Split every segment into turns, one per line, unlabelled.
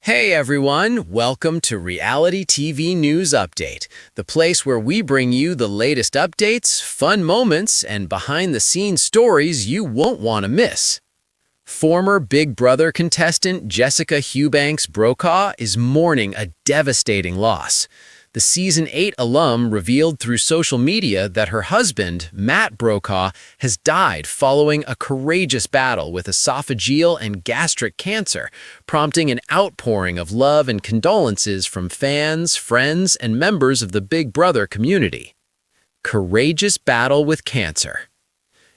Hey everyone, welcome to Reality TV News Update, the place where we bring you the latest updates, fun moments, and behind-the-scenes stories you won't want to miss. Former Big Brother contestant Jessica Eubanks Brokaw is mourning a devastating loss. The Season 8 alum revealed through social media that her husband, Matt Brokaw, has died following a courageous battle with esophageal and gastric cancer, prompting an outpouring of love and condolences from fans, friends, and members of the Big Brother community. Courageous battle with cancer.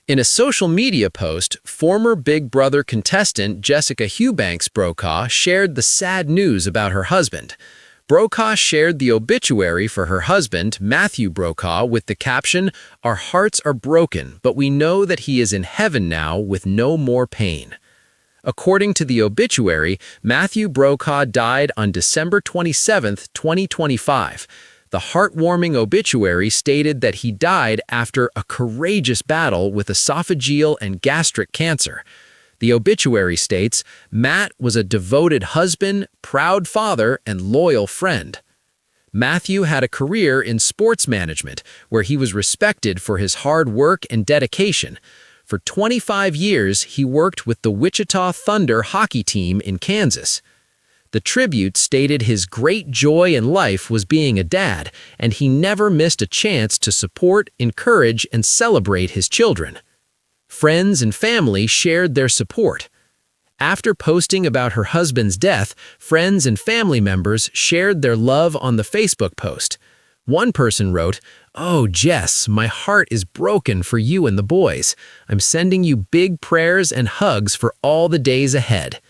In a social media post, former Big Brother contestant Jessica Eubanks Brokaw shared the sad news about her husband. Brokaw shared the obituary for her husband, Matthew Brokaw, with the caption, "Our hearts are broken, but we know that he is in heaven now with no more pain." According to the obituary, Matthew Brokaw died on December 27, 2025. The heartwarming obituary stated that he died after a courageous battle with esophageal and gastric cancer. The obituary states, Matt was a devoted husband, proud father, and loyal friend. Matthew had a career in sports management, where he was respected for his hard work and dedication. For 25 years, he worked with the Wichita Thunder hockey team in Kansas. The tribute stated his great joy in life was being a dad, and he never missed a chance to support, encourage, and celebrate his children. Friends and family shared their support. After posting about her husband's death, friends and family members shared their love on the Facebook post. One person wrote, "Oh, Jess, my heart is broken for you and the boys. I'm sending you big prayers and hugs for all the days ahead."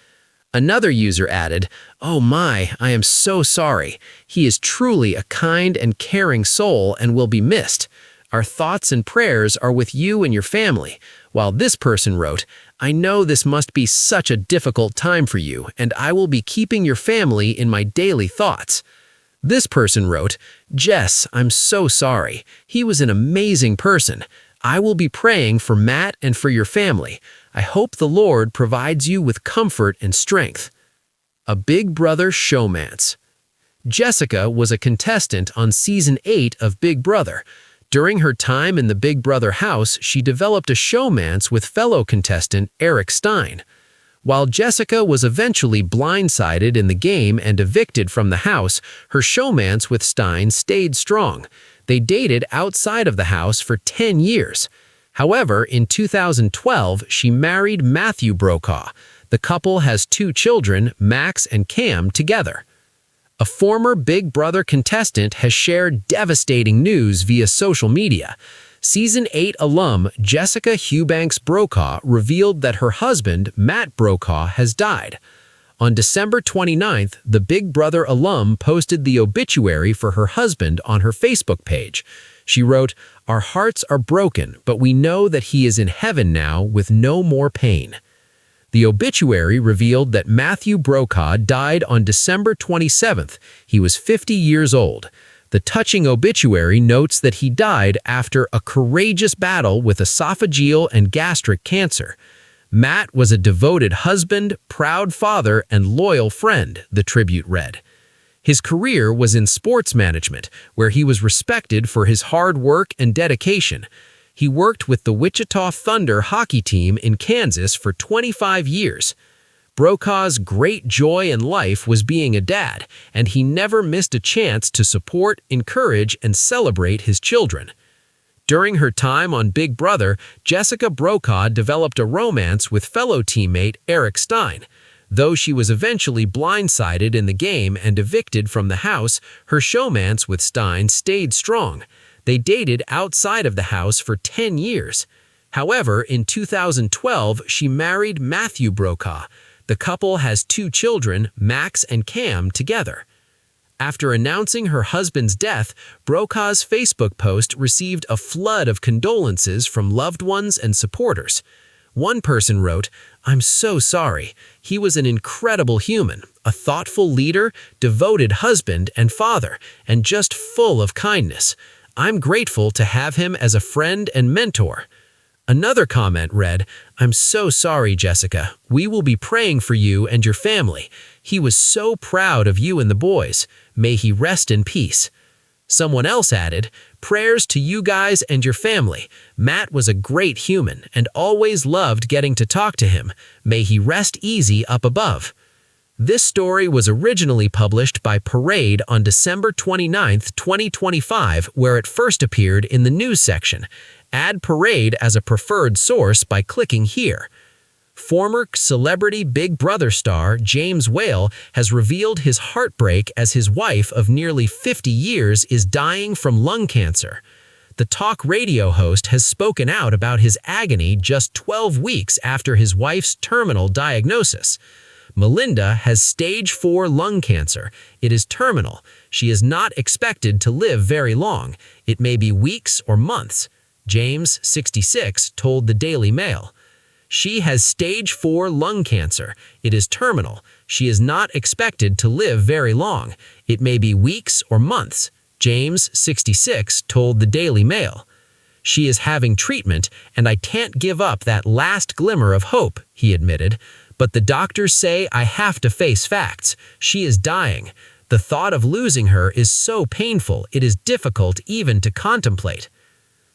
Another user added, "Oh my, I am so sorry. He is truly a kind and caring soul and will be missed. Our thoughts and prayers are with you and your family." While this person wrote, "I know this must be such a difficult time for you, and I will be keeping your family in my daily thoughts." This person wrote, "Jess, I'm so sorry. He was an amazing person. I will be praying for Matt and for your family. I hope the Lord provides you with comfort and strength." A Big Brother showmance. Jessica was a contestant on Season 8 of Big Brother. During her time in the Big Brother house, she developed a showmance with fellow contestant Eric Stein. While Jessica was eventually blindsided in the game and evicted from the house, her showmance with Stein stayed strong. They dated outside of the house for 10 years. However, in 2012, she married Matthew Brokaw. The couple has 2 children, Max and Cam, together. A former Big Brother contestant has shared devastating news via social media. Season 8 alum Jessica Eubanks Brokaw revealed that her husband, Matt Brokaw, has died. On December 29th, the Big Brother alum posted the obituary for her husband on her Facebook page. She wrote, "Our hearts are broken, but we know that he is in heaven now with no more pain." The obituary revealed that Matthew Brokaw died on December 27th. He was 50 years old. The touching obituary notes that he died after a courageous battle with esophageal and gastric cancer. Matt was a devoted husband, proud father, and loyal friend, the tribute read. His career was in sports management, where he was respected for his hard work and dedication. He worked with the Wichita Thunder hockey team in Kansas for 25 years. Brokaw's great joy in life was being a dad, and he never missed a chance to support, encourage, and celebrate his children. During her time on Big Brother, Jessica Brokaw developed a romance with fellow teammate Eric Stein. Though she was eventually blindsided in the game and evicted from the house, her showmance with Stein stayed strong. They dated outside of the house for 10 years. However, in 2012, she married Matthew Brokaw. The couple has 2 children, Max and Cam, together. After announcing her husband's death, Brokaw's Facebook post received a flood of condolences from loved ones and supporters. One person wrote, "I'm so sorry. He was an incredible human, a thoughtful leader, devoted husband and father, and just full of kindness. I'm grateful to have him as a friend and mentor." Another comment read, "I'm so sorry, Jessica. We will be praying for you and your family. He was so proud of you and the boys. May he rest in peace." Someone else added, "Prayers to you guys and your family. Matt was a great human and always loved getting to talk to him. May he rest easy up above." This story was originally published by Parade on December 29, 2025, where it first appeared in the news section. Add Parade as a preferred source by clicking here. Former celebrity Big Brother star James Whale has revealed his heartbreak as his wife of nearly 50 years is dying from lung cancer. The talk radio host has spoken out about his agony just 12 weeks after his wife's terminal diagnosis. "Melinda has stage 4 lung cancer. It is terminal. She is not expected to live very long. It may be weeks or months," James, 66, told the Daily Mail. "She has stage 4 lung cancer. It is terminal. She is not expected to live very long. It may be weeks or months," James, 66, told the Daily Mail. "She is having treatment, and I can't give up that last glimmer of hope," he admitted. "But the doctors say I have to face facts. She is dying. The thought of losing her is so painful it is difficult even to contemplate."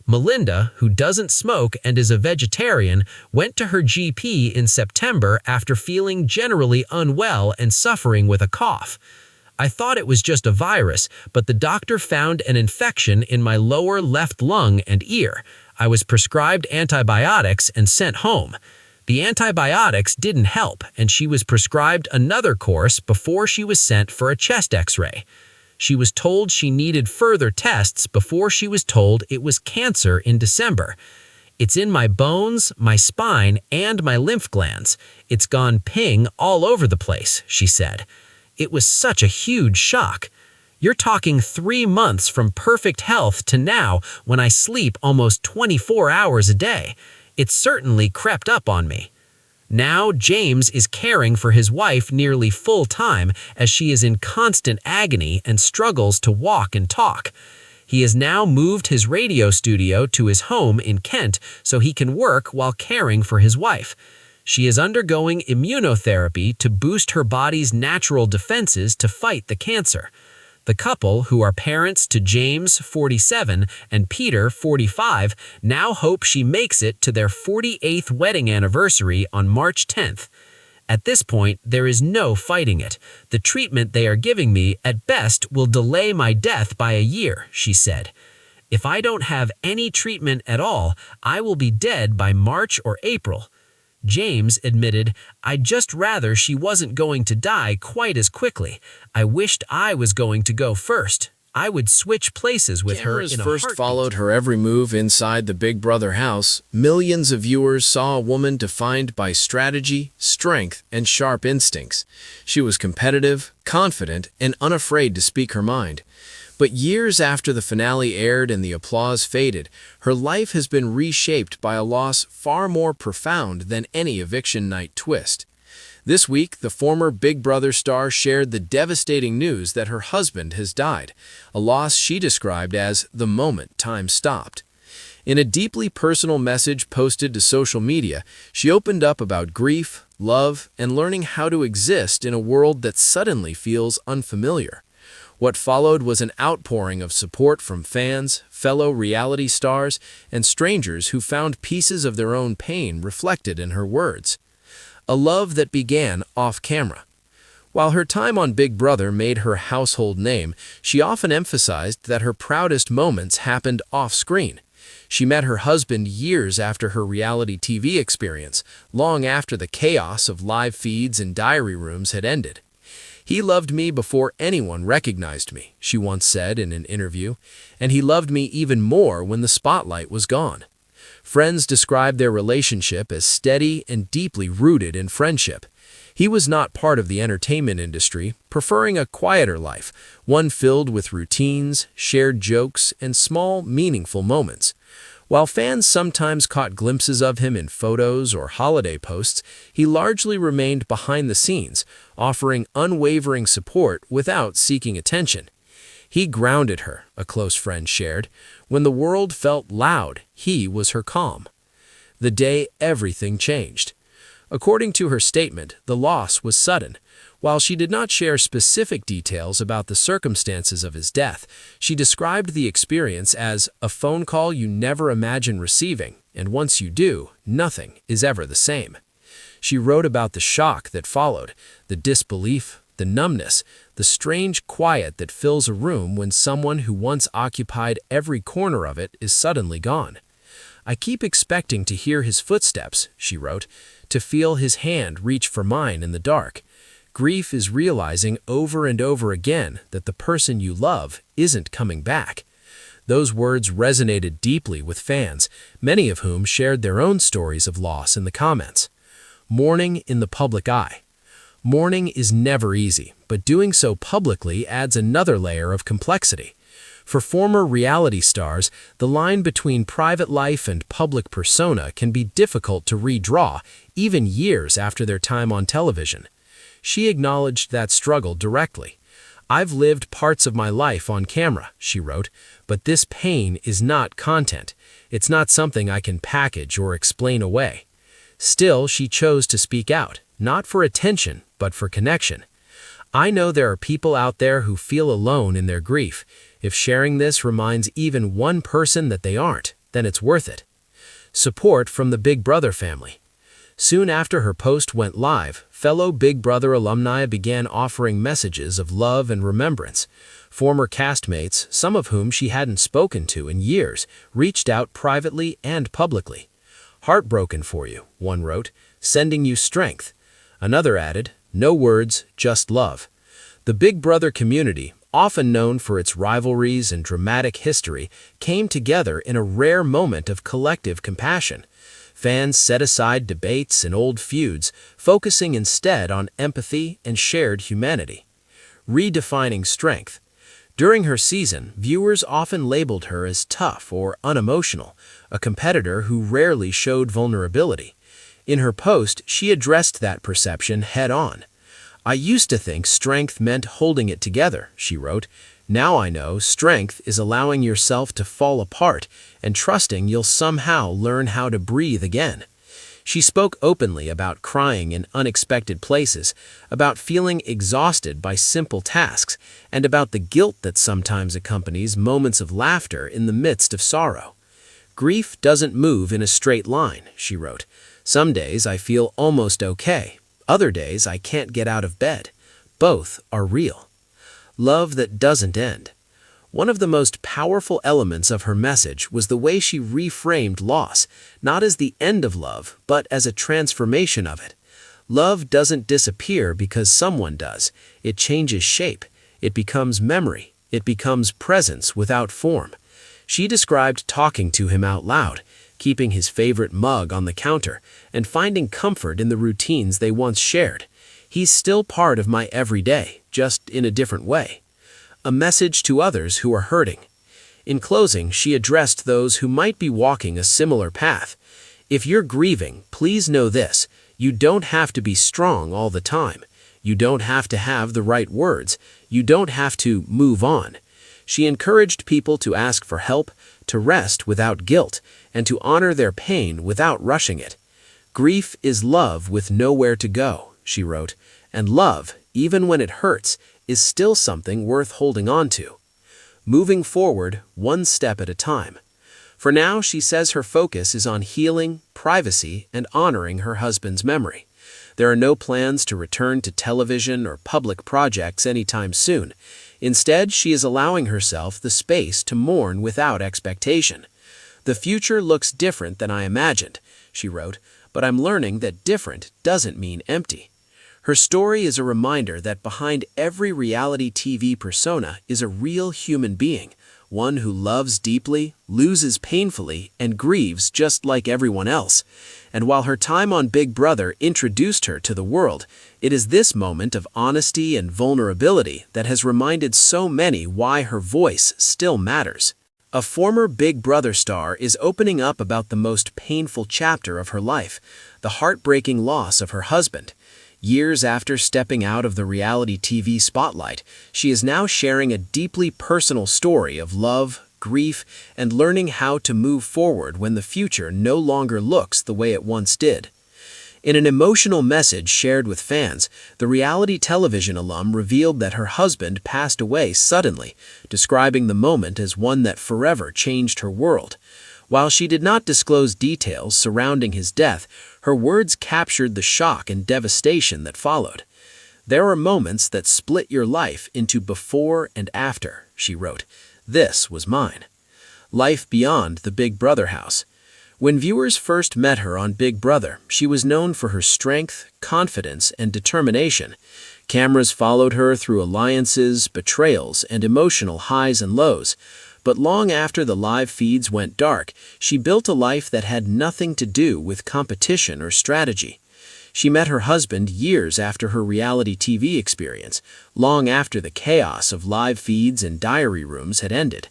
Melinda, who doesn't smoke and is a vegetarian, went to her GP in September after feeling generally unwell and suffering with a cough. "I thought it was just a virus, but the doctor found an infection in my lower left lung and ear. I was prescribed antibiotics and sent home. The antibiotics didn't help, and she was prescribed another course before she was sent for a chest X-ray. She was told she needed further tests before she was told it was cancer in December. It's in my bones, my spine, and my lymph glands. It's gone ping all over the place," she said. "It was such a huge shock. You're talking 3 months from perfect health to now when I sleep almost 24 hours a day. It certainly crept up on me." Now, James is caring for his wife nearly full-time as she is in constant agony and struggles to walk and talk. He has now moved his radio studio to his home in Kent so he can work while caring for his wife. She is undergoing immunotherapy to boost her body's natural defenses to fight the cancer. The couple, who are parents to James, 47, and Peter, 45, now hope she makes it to their 48th wedding anniversary on March 10th. "At this point, there is no fighting it. The treatment they are giving me, at best, will delay my death by a year," she said. "If I don't have any treatment at all, I will be dead by March or April." James admitted, "I'd just rather she wasn't going to die quite as quickly. I wished I was going to go first. I would switch places with her in a
first
heartbeat."
Followed her every move inside the Big Brother house. Millions of viewers saw a woman defined by strategy, strength, and sharp instincts. She was competitive, confident, and unafraid to speak her mind. But years after the finale aired and the applause faded, her life has been reshaped by a loss far more profound than any eviction night twist. This week, the former Big Brother star shared the devastating news that her husband has died, a loss she described as the moment time stopped. In a deeply personal message posted to social media, she opened up about grief, love, and learning how to exist in a world that suddenly feels unfamiliar. What followed was an outpouring of support from fans, fellow reality stars, and strangers who found pieces of their own pain reflected in her words. A love that began off-camera. While her time on Big Brother made her household name, she often emphasized that her proudest moments happened off-screen. She met her husband years after her reality TV experience, long after the chaos of live feeds and diary rooms had ended. "He loved me before anyone recognized me," she once said in an interview, "and he loved me even more when the spotlight was gone." Friends described their relationship as steady and deeply rooted in friendship. He was not part of the entertainment industry, preferring a quieter life, one filled with routines, shared jokes, and small, meaningful moments. While fans sometimes caught glimpses of him in photos or holiday posts, he largely remained behind the scenes, offering unwavering support without seeking attention. "He grounded her," a close friend shared. "When the world felt loud, he was her calm." The day everything changed. According to her statement, the loss was sudden. While she did not share specific details about the circumstances of his death, she described the experience as a phone call you never imagine receiving, and once you do, nothing is ever the same. She wrote about the shock that followed, the disbelief, the numbness, the strange quiet that fills a room when someone who once occupied every corner of it is suddenly gone. "I keep expecting to hear his footsteps," she wrote, "to feel his hand reach for mine in the dark. Grief is realizing over and over again that the person you love isn't coming back." Those words resonated deeply with fans, many of whom shared their own stories of loss in the comments. Mourning in the public eye. Mourning is never easy, but doing so publicly adds another layer of complexity. For former reality stars, the line between private life and public persona can be difficult to redraw, even years after their time on television. She acknowledged that struggle directly. "I've lived parts of my life on camera," she wrote, "but this pain is not content. It's not something I can package or explain away." Still, she chose to speak out, not for attention, but for connection. "I know there are people out there who feel alone in their grief. If sharing this reminds even one person that they aren't, then it's worth it." Support from the Big Brother family. Soon after her post went live, fellow Big Brother alumni began offering messages of love and remembrance. Former castmates, some of whom she hadn't spoken to in years, reached out privately and publicly. "Heartbroken for you," one wrote, "sending you strength." Another added, "No words, just love." The Big Brother community, often known for its rivalries and dramatic history, came together in a rare moment of collective compassion. Fans set aside debates and old feuds, focusing instead on empathy and shared humanity. Redefining strength. During her season, viewers often labeled her as tough or unemotional, a competitor who rarely showed vulnerability. In her post, she addressed that perception head-on. "I used to think strength meant holding it together," she wrote. "Now I know strength is allowing yourself to fall apart and trusting you'll somehow learn how to breathe again." She spoke openly about crying in unexpected places, about feeling exhausted by simple tasks, and about the guilt that sometimes accompanies moments of laughter in the midst of sorrow. "Grief doesn't move in a straight line," she wrote. "Some days I feel almost okay. Other days I can't get out of bed. Both are real." Love that doesn't end. One of the most powerful elements of her message was the way she reframed loss, not as the end of love, but as a transformation of it. Love doesn't disappear because someone does. It changes shape. It becomes memory. It becomes presence without form. She described talking to him out loud, keeping his favorite mug on the counter, and finding comfort in the routines they once shared. "He's still part of my everyday, just in a different way." A message to others who are hurting. In closing, she addressed those who might be walking a similar path. "If you're grieving, please know this: you don't have to be strong all the time. You don't have to have the right words. You don't have to move on." She encouraged people to ask for help, to rest without guilt, and to honor their pain without rushing it. "Grief is love with nowhere to go," she wrote, "and love, even when it hurts, is still something worth holding on to." Moving forward, one step at a time. For now, she says her focus is on healing, privacy, and honoring her husband's memory. There are no plans to return to television or public projects anytime soon. Instead, she is allowing herself the space to mourn without expectation. "The future looks different than I imagined," she wrote, "but I'm learning that different doesn't mean empty." Her story is a reminder that behind every reality TV persona is a real human being, one who loves deeply, loses painfully, and grieves just like everyone else. And while her time on Big Brother introduced her to the world, it is this moment of honesty and vulnerability that has reminded so many why her voice still matters. A former Big Brother star is opening up about the most painful chapter of her life, the heartbreaking loss of her husband. Years after stepping out of the reality TV spotlight, she is now sharing a deeply personal story of love, grief, and learning how to move forward when the future no longer looks the way it once did. In an emotional message shared with fans, the reality television alum revealed that her husband passed away suddenly, describing the moment as one that forever changed her world. While she did not disclose details surrounding his death, her words captured the shock and devastation that followed. "There are moments that split your life into before and after," she wrote. "This was mine." Life beyond the Big Brother house. When viewers first met her on Big Brother, she was known for her strength, confidence, and determination. Cameras followed her through alliances, betrayals, and emotional highs and lows. But long after the live feeds went dark, she built a life that had nothing to do with competition or strategy. She met her husband years after her reality TV experience, long after the chaos of live feeds and diary rooms had ended.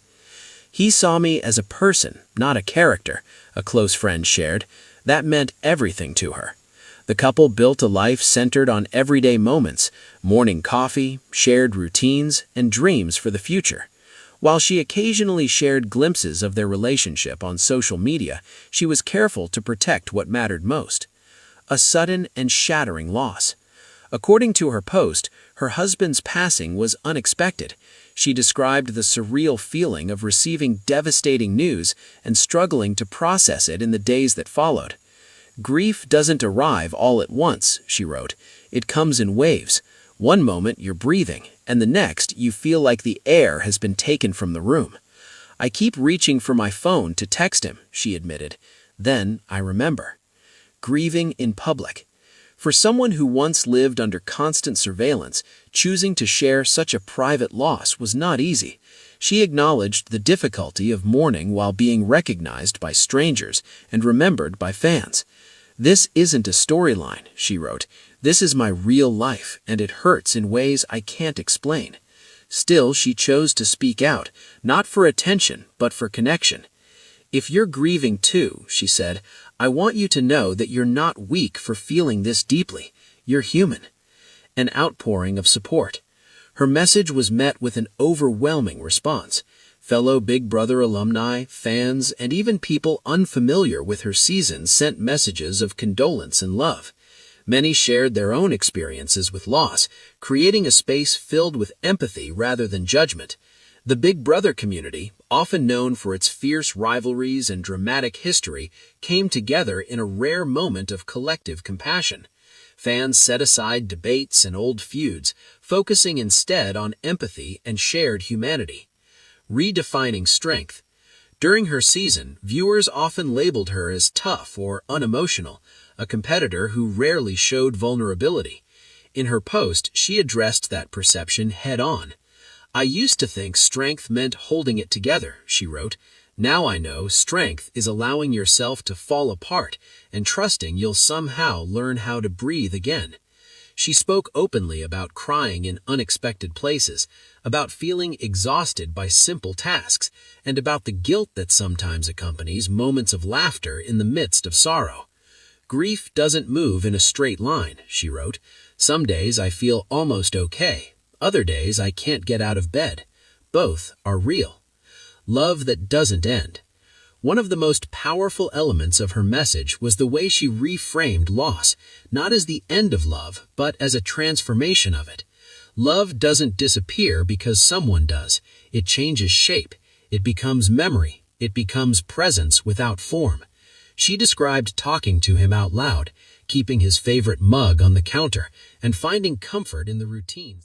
"He saw me as a person, not a character," a close friend shared. That meant everything to her. The couple built a life centered on everyday moments, morning coffee, shared routines, and dreams for the future. While she occasionally shared glimpses of their relationship on social media, she was careful to protect what mattered most. A sudden and shattering loss. According to her post, her husband's passing was unexpected. She described the surreal feeling of receiving devastating news and struggling to process it in the days that followed. "Grief doesn't arrive all at once," she wrote. "It comes in waves. One moment you're breathing, and the next you feel like the air has been taken from the room. I keep reaching for my phone to text him," she admitted. "Then I remember." Grieving in public. For someone who once lived under constant surveillance, choosing to share such a private loss was not easy. She acknowledged the difficulty of mourning while being recognized by strangers and remembered by fans. "This isn't a storyline," she wrote. "This is my real life, and it hurts in ways I can't explain." Still, she chose to speak out, not for attention, but for connection. "If you're grieving too," she said, "I want you to know that you're not weak for feeling this deeply. You're human." An outpouring of support. Her message was met with an overwhelming response. Fellow Big Brother alumni, fans, and even people unfamiliar with her season sent messages of condolence and love. Many shared their own experiences with loss, creating a space filled with empathy rather than judgment. The Big Brother community, often known for its fierce rivalries and dramatic history, came together in a rare moment of collective compassion. Fans set aside debates and old feuds, focusing instead on empathy and shared humanity. Redefining strength. During her season, viewers often labeled her as tough or unemotional, a competitor who rarely showed vulnerability. In her post, she addressed that perception head-on. "I used to think strength meant holding it together," she wrote. "Now I know strength is allowing yourself to fall apart and trusting you'll somehow learn how to breathe again." She spoke openly about crying in unexpected places, about feeling exhausted by simple tasks, and about the guilt that sometimes accompanies moments of laughter in the midst of sorrow. "Grief doesn't move in a straight line," she wrote. "Some days I feel almost okay. Other days I can't get out of bed. Both are real." Love that doesn't end. One of the most powerful elements of her message was the way she reframed loss, not as the end of love, but as a transformation of it. Love doesn't disappear because someone does. It changes shape. It becomes memory. It becomes presence without form. She described talking to him out loud, keeping his favorite mug on the counter, and finding comfort in the routine.